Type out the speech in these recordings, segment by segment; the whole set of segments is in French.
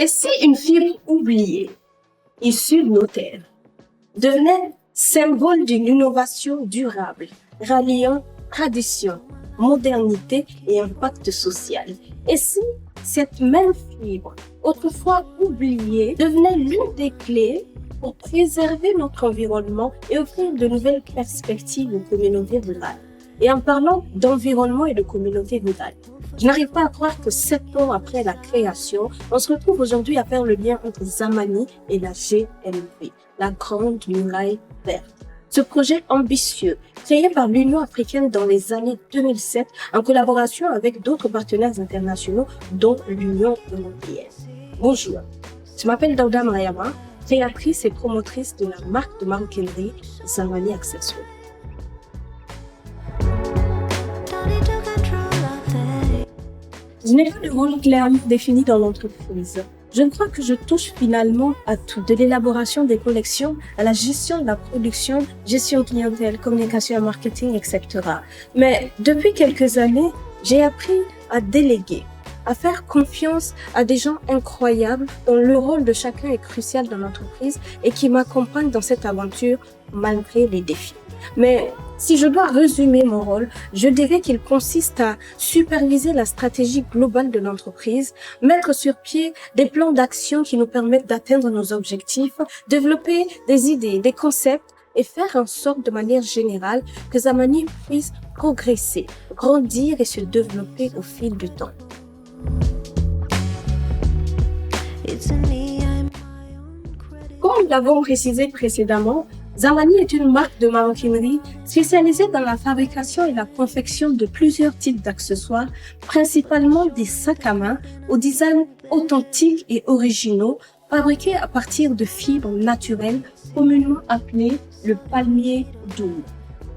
Et si une fibre oubliée, issue de nos terres, devenait symbole d'une innovation durable, ralliant tradition, modernité et impact social? Et si cette même fibre, autrefois oubliée, devenait l'une des clés pour préserver notre environnement et offrir de nouvelles perspectives aux communautés rurales? Et en parlant d'environnement et de communautés rurales, je n'arrive pas à croire que 7 ans après la création, on se retrouve aujourd'hui à faire le lien entre Zamani et la GMV, la Grande Muraille Verte. Ce projet ambitieux, créé par l'Union africaine dans les années 2007, en collaboration avec d'autres partenaires internationaux, dont l'Union européenne. Bonjour, je m'appelle Daouda Mariama, créatrice et promotrice de la marque de maroquinerie Zamani Accessoires. Je n'ai pas de rôle clairement défini dans l'entreprise. Je crois que je touche finalement à tout, de l'élaboration des collections à la gestion de la production, gestion clientèle, communication et marketing, etc. Mais depuis quelques années, j'ai appris à déléguer, à faire confiance à des gens incroyables dont le rôle de chacun est crucial dans l'entreprise et qui m'accompagnent dans cette aventure malgré les défis. Mais si je dois résumer mon rôle, je dirais qu'il consiste à superviser la stratégie globale de l'entreprise, mettre sur pied des plans d'action qui nous permettent d'atteindre nos objectifs, développer des idées, des concepts et faire en sorte de manière générale que Zamani puisse progresser, grandir et se développer au fil du temps. Comme nous l'avons précisé précédemment, Zamani est une marque de maroquinerie spécialisée dans la fabrication et la confection de plusieurs types d'accessoires, principalement des sacs à main au design authentique et originaux, fabriqués à partir de fibres naturelles communément appelées le palmier doum.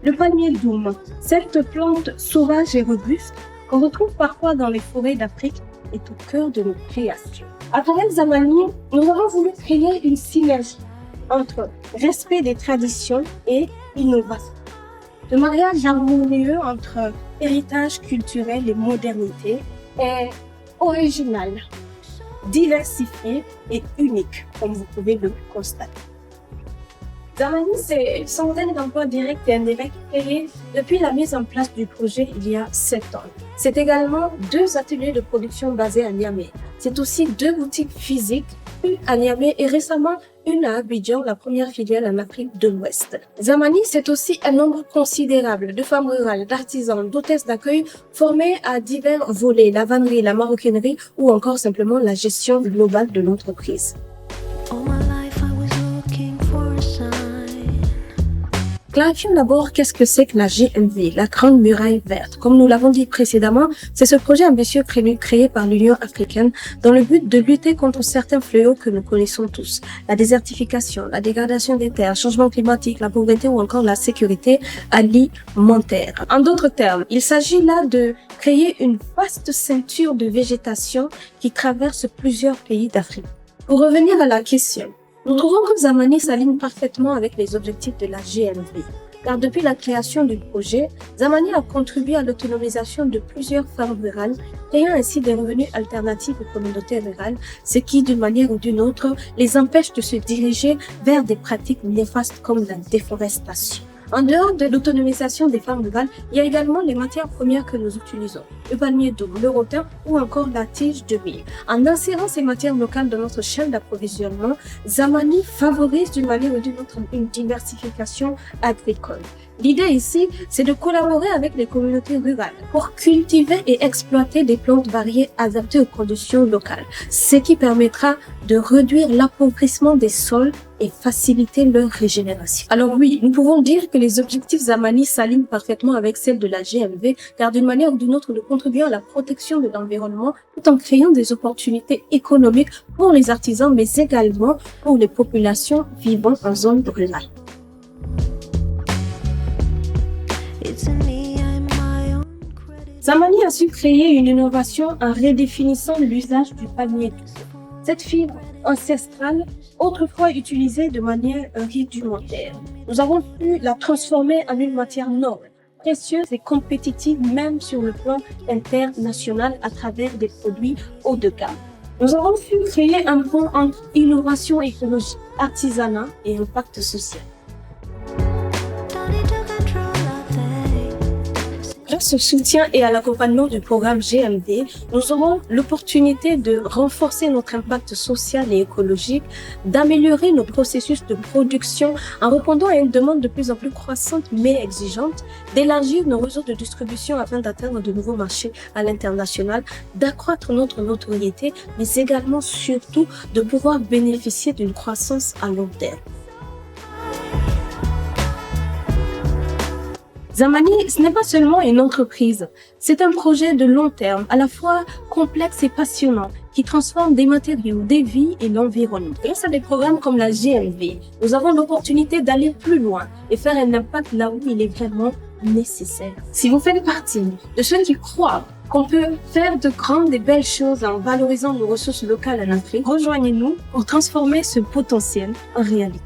Le palmier doum, cette plante sauvage et robuste qu'on retrouve parfois dans les forêts d'Afrique, est au cœur de nos créations. À travers Zamani, nous avons voulu créer une synergie entre respect des traditions et innovation. Le mariage harmonieux entre héritage culturel et modernité est original, diversifié et unique, comme vous pouvez le constater. Zamani, c'est une centaine d'emplois directs et indirects créés depuis la mise en place du projet il y a 7 ans. C'est également 2 ateliers de production basés à Niamey. C'est aussi 2 boutiques physiques, une à Niamey et récemment une à Abidjan, la première filiale en Afrique de l'Ouest. Zamani, c'est aussi un nombre considérable de femmes rurales, d'artisans, d'hôtesses d'accueil formées à divers volets, la vannerie, la maroquinerie ou encore simplement la gestion globale de l'entreprise. Clarifions d'abord qu'est-ce que c'est que la GMV, la Grande Muraille Verte. Comme nous l'avons dit précédemment, c'est ce projet ambitieux créé par l'Union africaine dans le but de lutter contre certains fléaux que nous connaissons tous. La désertification, la dégradation des terres, le changement climatique, la pauvreté ou encore la sécurité alimentaire. En d'autres termes, il s'agit là de créer une vaste ceinture de végétation qui traverse plusieurs pays d'Afrique. Pour revenir à la question, nous trouvons que Zamani s'aligne parfaitement avec les objectifs de la GMV, car depuis la création du projet, Zamani a contribué à l'autonomisation de plusieurs femmes rurales, créant ainsi des revenus alternatifs aux communautés rurales, ce qui, d'une manière ou d'une autre, les empêche de se diriger vers des pratiques néfastes comme la déforestation. En dehors de l'autonomisation des femmes rurales, il y a également les matières premières que nous utilisons, le palmier doum, le rotin ou encore la tige de mil. En insérant ces matières locales dans notre chaîne d'approvisionnement, Zamani favorise d'une manière ou d'une autre une diversification agricole. L'idée ici, c'est de collaborer avec les communautés rurales pour cultiver et exploiter des plantes variées adaptées aux conditions locales, ce qui permettra de réduire l'appauvrissement des sols et faciliter leur régénération. Alors oui, nous pouvons dire que les objectifs Zamani s'alignent parfaitement avec celles de la GMV, car d'une manière ou d'une autre, nous contribuons à la protection de l'environnement tout en créant des opportunités économiques pour les artisans, mais également pour les populations vivant en zone rurale. Zamani a su créer une innovation en redéfinissant l'usage du palmier doum. Cette fibre ancestrale, autrefois utilisée de manière rudimentaire, nous avons pu la transformer en une matière noble, précieuse et compétitive même sur le plan international à travers des produits haut de gamme. Nous avons su créer un pont entre innovation écologique, artisanat et impact social. Grâce au soutien et à l'accompagnement du programme GMV, nous aurons l'opportunité de renforcer notre impact social et écologique, d'améliorer nos processus de production en répondant à une demande de plus en plus croissante mais exigeante, d'élargir nos réseaux de distribution afin d'atteindre de nouveaux marchés à l'international, d'accroître notre notoriété, mais également surtout de pouvoir bénéficier d'une croissance à long terme. Zamani, ce n'est pas seulement une entreprise, c'est un projet de long terme, à la fois complexe et passionnant, qui transforme des matériaux, des vies et l'environnement. Grâce à des programmes comme la GMV, nous avons l'opportunité d'aller plus loin et faire un impact là où il est vraiment nécessaire. Si vous faites partie de ceux qui croient qu'on peut faire de grandes et belles choses en valorisant nos ressources locales en Afrique, rejoignez-nous pour transformer ce potentiel en réalité.